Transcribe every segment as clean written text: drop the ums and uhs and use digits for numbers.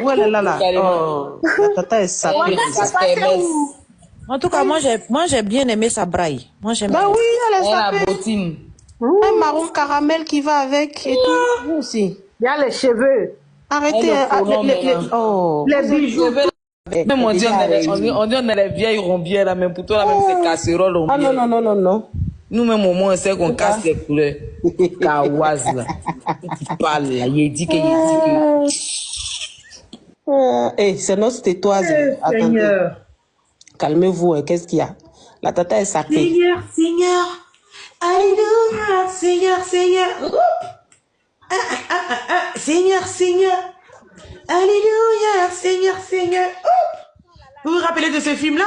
Où elle est là, là? Carrément. Oh, la tata est sacrée. En tout cas, moi j'ai bien aimé sa braille. Moi j'aime Bah bien. oui, elle est Elle a sapée. bottine. Un marron caramel qui va avec et tout. Vous aussi. Il y a les cheveux, Arrêtez. Elle est colon maintenant. Oh. les bijoux. Même on dit on est les vieilles rombières là, mais pour toi là même c'est casserole Ah rombière. non, non, non, non, non. Nous-mêmes au moins on sait qu'on casse les couleurs. Kawaz là. Tu parles là, il dit que. C'est notre tétoise. Attendez. Seigneur. Calmez-vous. Qu'est-ce qu'il y a? La tata est sacrée. Seigneur, Seigneur. Alléluia. Seigneur, Seigneur. Seigneur, Seigneur. Alléluia. Seigneur, Seigneur. Vous vous rappelez de ce film-là?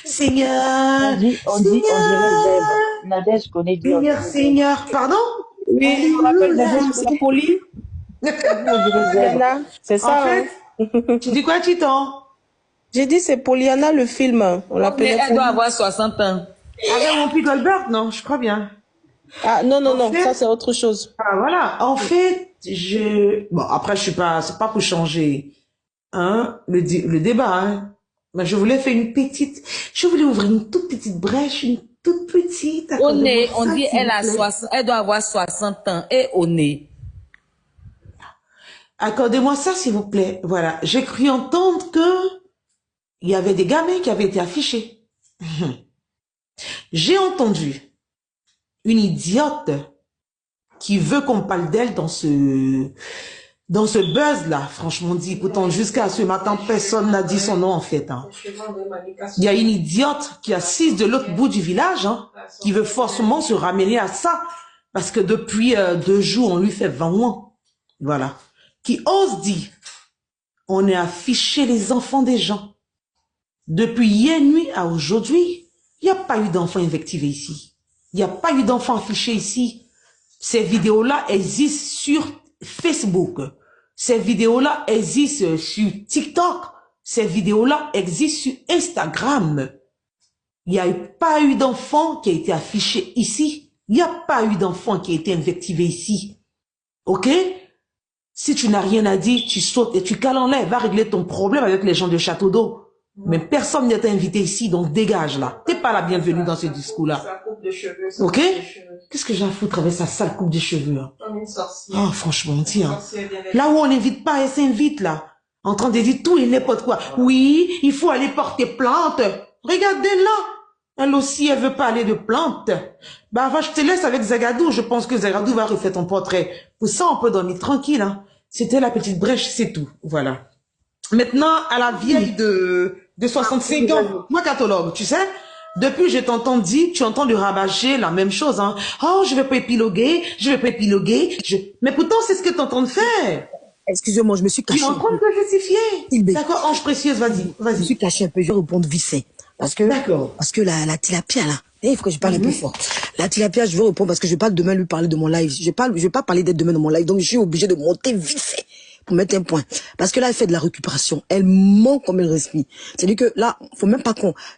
Seigneur. On dirait Zeb. Nadège connaît Dieu. Seigneur, Seigneur. Pardon? Oui, je me rappelle de c'est poli. Pollyanna, c'est ça. En fait, tu dis quoi, Titon? J'ai dit c'est Pollyanna le film. On Mais l'appelait. elle doit avoir 60 ans. Avec mon Goldberg, non, je crois bien. Ah non, non, En non, fait- ça c'est autre chose. Ah, voilà. En fait, bon, après, c'est pas pour changer, hein, le débat, hein. Mais je voulais faire je voulais ouvrir une toute petite brèche, une toute petite. Au nez, Accordez-moi on ça, dit s'il vous plaît. elle doit avoir 60 ans. Et au nez. Accordez-moi ça, s'il vous plaît. Voilà. J'ai cru entendre que il y avait des gamins qui avaient été affichés. J'ai entendu une idiote qui veut qu'on parle d'elle dans ce buzz-là. Franchement dit, pourtant, jusqu'à ce matin, personne n'a dit son nom, en fait, hein. Il y a une idiote qui est assise de l'autre bout du village, hein, qui veut forcément se ramener à ça. Parce que depuis 2 jours, on lui fait 20 mois. Voilà. Qui ose dire, on a affiché les enfants des gens. Depuis hier nuit à aujourd'hui, il n'y a pas eu d'enfants invectivés ici. Il n'y a pas eu d'enfants affichés ici. Ces vidéos-là existent sur Facebook. Ces vidéos-là existent sur TikTok. Ces vidéos-là existent sur Instagram. Il n'y a pas eu d'enfant qui a été affiché ici. Il n'y a pas eu d'enfant qui a été invectivé ici. Ok? Si tu n'as rien à dire, tu sautes et tu cales en l'air. Va régler ton problème avec les gens de Château d'Eau. Mais personne n'est invité ici, donc dégage là. T'es pas la bienvenue dans ce discours-là. Ok? Qu'est-ce que j'ai à foutre avec sa sale coupe de cheveux? Hein? Oh, franchement, tiens. Là où on n'invite pas, elle s'invite là. En train de dire tout et n'importe quoi. Oui, il faut aller porter plainte. Regardez-la. Elle aussi, elle veut pas aller de plainte. Bah, va, je te laisse avec Zagadou. Je pense que Zagadou va refaire ton portrait. Pour ça, on peut dormir tranquille. Hein. C'était la petite brèche, c'est tout. Voilà. Maintenant, à la vieille de 65 ans, moi catalogue, tu sais, depuis je t'entends dire, tu entends de rabâcher la même chose, hein. Oh, je vais pas épiloguer, mais pourtant c'est ce que tu entends de faire. Excusez-moi, je me suis Tu es cachée. en train de te justifier. D'accord, ange précieuse, vas-y, Je me vas-y. suis cachée un peu, je vais répondre vite fait. Parce que la tilapia là, il faut que je parle un peu fort. La tilapia, je vais répondre parce que je vais pas demain lui parler de mon live. Je vais pas parler d'elle demain dans mon live, donc je suis obligée de monter vite fait pour mettre un point. Parce que là, elle fait de la récupération. Elle ment comme elle respire. C'est-à-dire que là, faut même pas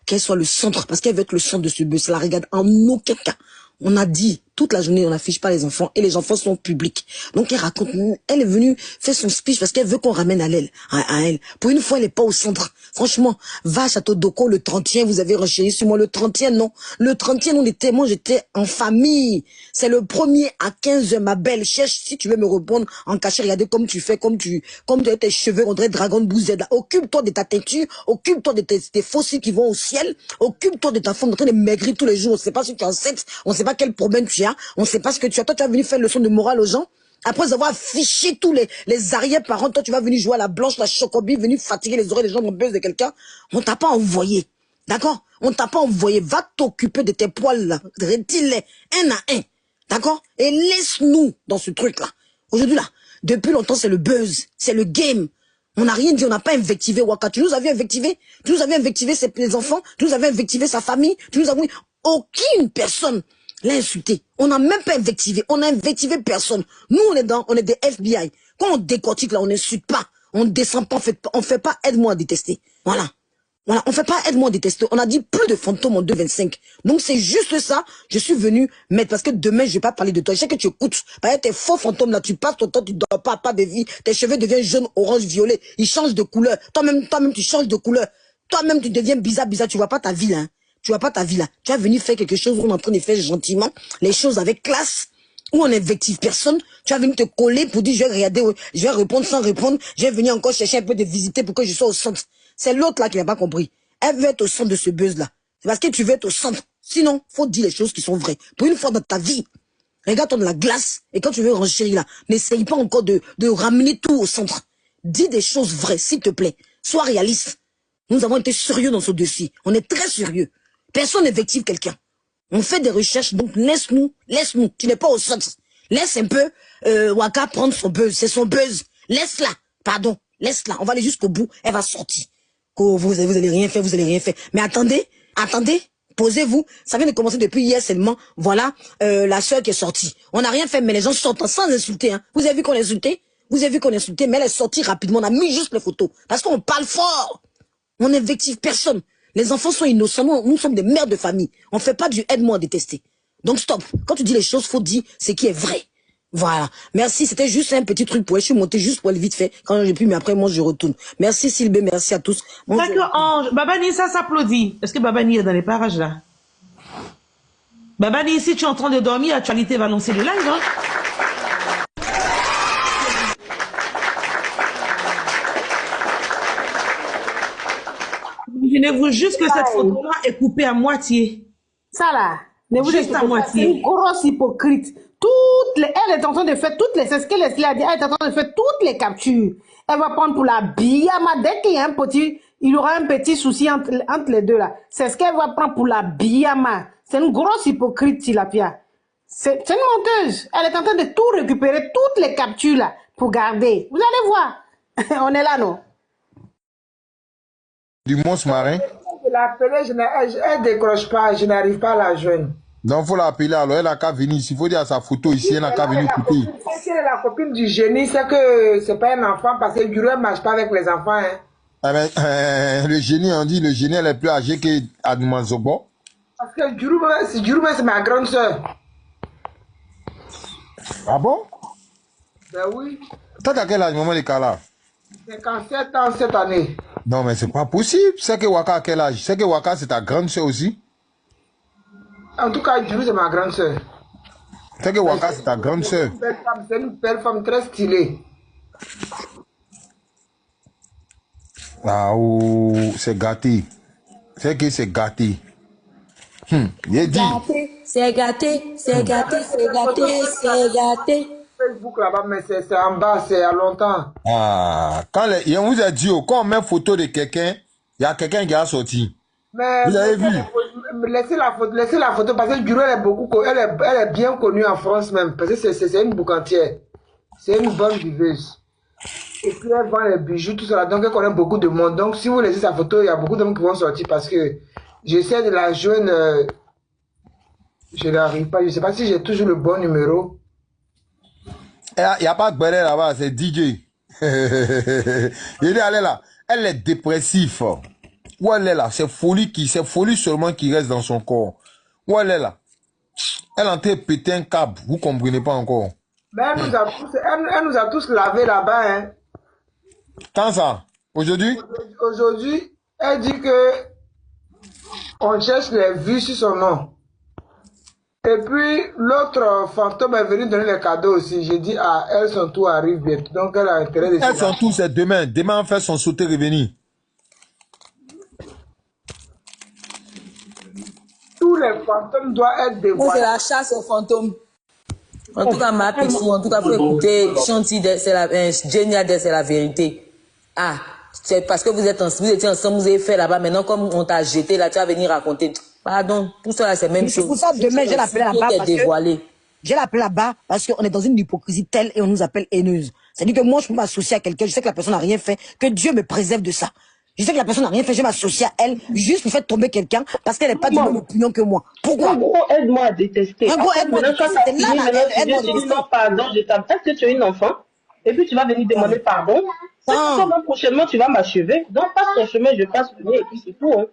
qu'elle soit le centre, parce qu'elle veut être le centre de ce buzz. La regarde en aucun cas. On a dit, toute la journée, on n'affiche pas les enfants, et les enfants sont publics. Donc, elle raconte, elle est venue faire son speech parce qu'elle veut qu'on ramène à elle. Pour une fois, elle n'est pas au centre. Franchement, va à Château d'Oko, le 30e, vous avez renchéri sur moi. Le 30e, non. Le 30e, moi, j'étais en famille. C'est le premier à 15h, ma belle. Cherche si tu veux me répondre en cachet. Regardez comme tu fais, comme tu as tes cheveux, on dirait Dragon Bouzed. Occupe-toi de ta têture, occupe-toi de tes fossiles qui vont au ciel, occupe-toi de ta femme en train de maigrir tous les jours. On ne sait pas si tu es enceinte, on ne sait pas quel problème tu as, on ne sait pas ce que tu as. Toi, tu as venu faire une leçon de morale aux gens. Après avoir affiché tous les arrière-parents, toi, tu vas venir jouer à la blanche, la chocobi, venir fatiguer les oreilles des gens en buzz de quelqu'un. On t'a pas envoyé. D'accord? On t'a pas envoyé. Va t'occuper de tes poils, là. Retire-les un à un. D'accord? Et laisse-nous dans ce truc-là. Aujourd'hui, là, depuis longtemps, c'est le buzz. C'est le game. On n'a rien dit, on n'a pas invectivé Waka. Tu nous avais invectivé. Tu nous avais invectivé les enfants. Tu nous avais invectivé sa famille. Tu nous avais... Aucune personne l'a insulté. On n'a même pas invectivé. On n'a invectivé personne. Nous, on est des FBI. Quand on décortique là, on n'insulte pas. On ne descend pas, on fait pas, aide-moi à détester. Voilà. Voilà, on fait pas aide-moi à détester. On a dit plus de fantômes en 2,25. Donc c'est juste ça. Je suis venu mettre parce que demain je vais pas parler de toi. Je sais que tu écoutes. Parce que tes faux fantômes là, tu passes ton temps, tu dors pas de vie. Tes cheveux deviennent jaune, orange, violet. Ils changent de couleur. Toi-même, tu changes de couleur. Toi-même, tu deviens bizarre. Tu vois pas ta vie là. Hein. Tu vois pas ta vie là. Tu as venu faire quelque chose où on est en train de faire gentiment les choses avec classe. Où on invective personne, tu as venu te coller pour dire je vais regarder, je vais répondre sans répondre, je vais venir encore chercher un peu de visiter pour que je sois au centre. C'est l'autre là qui n'a pas compris. Elle veut être au centre de ce buzz là. C'est parce que tu veux être au centre. Sinon, faut dire les choses qui sont vraies. Pour une fois dans ta vie, regarde-toi dans la glace et quand tu veux renchérir là, n'essaye pas encore de ramener tout au centre. Dis des choses vraies, s'il te plaît. Sois réaliste. Nous avons été sérieux dans ce dossier. On est très sérieux. Personne n'invective quelqu'un. On fait des recherches, donc laisse-nous. Tu n'es pas au centre. Laisse un peu Waka prendre son buzz. C'est son buzz. Laisse-la. Pardon. Laisse-la. On va aller jusqu'au bout. Elle va sortir. Vous allez rien faire, Mais attendez. Posez-vous. Ça vient de commencer depuis hier seulement. Voilà la soeur qui est sortie. On n'a rien fait, mais les gens sortent sans insulter. Hein. Vous avez vu qu'on insultait, mais elle est sortie rapidement. On a mis juste les photos. Parce qu'on parle fort. On n'invective personne. Les enfants sont innocents. Nous sommes des mères de famille. On fait pas du aide-moi à détester. Donc stop. Quand tu dis les choses, faut dire ce qui est vrai. Voilà. Merci. C'était juste un petit truc pour elle. Je suis montée juste pour elle vite fait. Quand j'ai pu, mais après, moi, je retourne. Merci Sylvie. Merci à tous. D'accord, Ange. Babani, ça s'applaudit. Est-ce que Babani est dans les parages là? Babani, si tu es en train de dormir, Actualité va lancer le live, hein? Imaginez-vous juste que cette photo-là est coupée à moitié. Ça là, ne vous Juste à moitié. C'est une grosse hypocrite. Elle est en train de faire c'est ce qu'elle a dit, elle est en train de faire toutes les captures. Elle va prendre pour la Biyama. Dès qu'il y a il y aura un petit souci entre les deux là. C'est ce qu'elle va prendre pour la Biyama. C'est une grosse hypocrite, Tilapia. C'est une menteuse. Elle est en train de tout récupérer, toutes les captures là, pour garder. Vous allez voir. On est là, non? Du monstre marin. Je l'ai appelée, elle ne décroche pas, je n'arrive pas à la joindre. Donc, il faut l'appeler alors, elle n'a qu'à venir ici. Il faut dire sa photo ici, elle n'a qu'à venir écouter. Si elle est la copine du génie, c'est que c'est pas un enfant, parce que Guru ne marche pas avec les enfants. Hein. Ah ben, le génie, on dit, le génie, elle est plus âgée qu'Adouman Zobo. Parce que Guru, c'est ma grande soeur. Ah bon? Ben oui. Toi, t'as quel âge, maman de Kala? 57 ans cette année. Non, mais c'est pas possible. C'est que Waka a quel âge? C'est que Waka, c'est ta grande soeur aussi? En tout cas, Guru, c'est ma grande soeur. C'est que Waka, c'est ta grande soeur. C'est une belle femme très stylée. Ah, oh, c'est gâté. C'est que c'est gâté. Il dit. C'est gâté. Facebook là-bas, mais c'est en bas, c'est à longtemps. Ah, quand il vous a dit, quand on met photo de quelqu'un, il y a quelqu'un qui a sorti. Mais vous avez vu? Laissez la photo parce que Guru, elle est bien connue en France même, parce que c'est une boucantière. C'est une bonne viveuse. Et puis elle vend les bijoux, tout ça, donc elle connaît beaucoup de monde. Donc si vous laissez sa photo, il y a beaucoup de monde qui vont sortir parce que j'essaie de la joindre, je n'arrive pas, je ne sais pas si j'ai toujours le bon numéro. Il n'y a pas de belle là-bas, c'est DJ. Il est allé là. Elle est dépressive. Où elle est là? C'est folie seulement qui reste dans son corps. Où elle est là? Elle est en train de péter un câble. Vous ne comprenez pas encore. Mais elle nous a tous lavé là-bas. Hein. Quand ça? Aujourd'hui? Aujourd'hui, elle dit que on cherche les vues sur son nom. Et puis, l'autre fantôme est venu donner les cadeaux aussi. J'ai dit, ah, elles sont tout arrivent bientôt. Donc, elle a intérêt de... Elles sont tous, c'est demain. Demain, on fait son sauter revenir. Tous les fantômes doivent être dévoilés. C'est la chasse aux fantômes. En tout cas, ma petite, en tout cas, pour écouter, Chanty, c'est la, Génial, c'est la vérité. Ah, c'est parce que vous étiez ensemble, vous avez fait là-bas. Maintenant, comme on t'a jeté là, tu vas venir raconter. Pardon, tout ça, c'est la même chose. C'est pour ça, demain, j'ai l'appelé là-bas parce qu'on est dans une hypocrisie telle et on nous appelle haineuse. C'est-à-dire que moi, je peux m'associer à quelqu'un, je sais que la personne n'a rien fait, que Dieu me préserve de ça. Je sais que la personne n'a rien fait, je m'associe à elle, juste pour faire tomber quelqu'un, parce qu'elle n'est pas du même opinion que moi. Pourquoi? Un gros aide-moi à détester. Un gros aide-moi à détester. C'est là, aide-moi à détester. Non, pardon, est-ce que tu es une enfant? Et puis tu vas venir demander pardon. C'est pour ça, moi, prochainement, tu vas m'achever. Donc, passe ton chemin, je passe le mien, et puis c'est tout. Hein.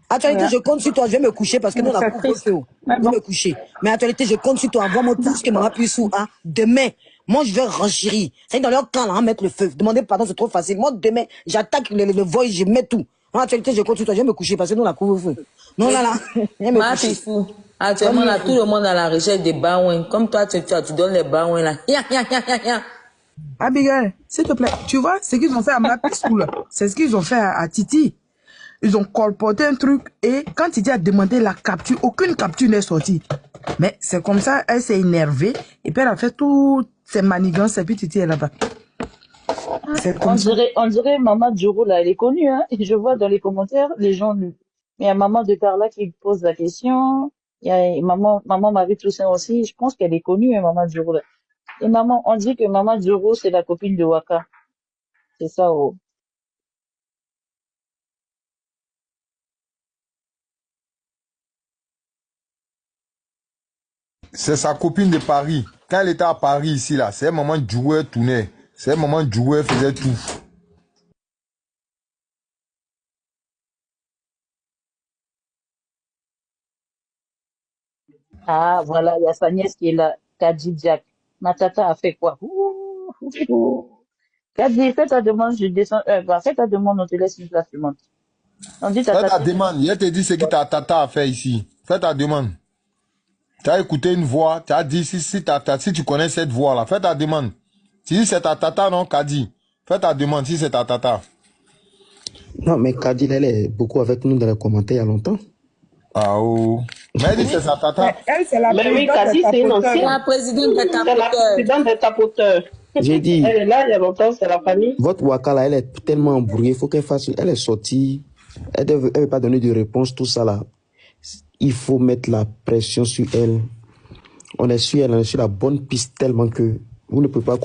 Actualité, je compte sur toi, je vais me coucher parce que nous, on a couvre-feu. Je vais me coucher. Mais actualité, je compte sur toi, envoie-moi tout ce que maman puisse sous, hein. Demain, moi, je vais renchérir. C'est dans leur camp, là, hein, mettre le feu. Demander pardon, c'est trop facile. Moi, demain, j'attaque le voice, je mets tout. En actualité, je compte sur toi, je vais me coucher parce que nous, on a couvre-feu. Non, là, je vais me Ma coucher. fou. Actuellement, là, tout le monde à la recherche des baouins. Comme toi, tu donnes les baouins, là. Abigail, s'il te plaît, tu vois, ce qu'ils ont fait à ma School, c'est ce qu'ils ont fait à Titi. Ils ont colporté un truc et quand Titi a demandé la capture, aucune capture n'est sortie. Mais c'est comme ça, elle s'est énervée et puis elle a fait toutes ses manigances et puis Titi est là-bas. On dirait Maman Djourou, là, elle est connue, hein. Et je vois dans les commentaires, les gens, il y a Maman de Carla qui pose la question. Il y a Maman Marie Toussaint aussi. Je pense qu'elle est connue, hein, Maman Djourou, là. Et on dit que Maman Djourou, c'est la copine de Waka. C'est ça, oh. C'est sa copine de Paris. Quand elle était à Paris ici, là, c'est un moment de jouer tournait. C'est un moment de jouer faisait tout. Ah, voilà, il y a sa nièce qui est là, Kadji Jack. Ma tata a fait quoi? Kadji, fais ta demande, je descends, fais ta demande, on te laisse une place, demande. On dit Fais ta demande. Je te dis ce que ta tata a fait ici. Fais ta demande. Tu as écouté une voix, tu as dit si tu connais cette voix-là, fais ta demande. Si c'est ta tata, non, Kadi. Fais ta demande si c'est ta tata. Non, mais Kadi, elle est beaucoup avec nous dans les commentaires il y a longtemps. Ah oh. Mais elle dit c'est sa tata. Elle, c'est la mais oui, Kadi, c'est une ancienne. La présidente des tapoteurs. C'est la présidente des tapoteurs. J'ai dit. Elle est là il y a longtemps, c'est la famille. Votre Waka là, elle est tellement embrouillée, il faut qu'elle fasse. Elle est sortie. Elle ne veut pas donner de réponse, tout ça là. Il faut mettre la pression sur elle. On est sur elle, on est sur la bonne piste tellement que vous ne pouvez pas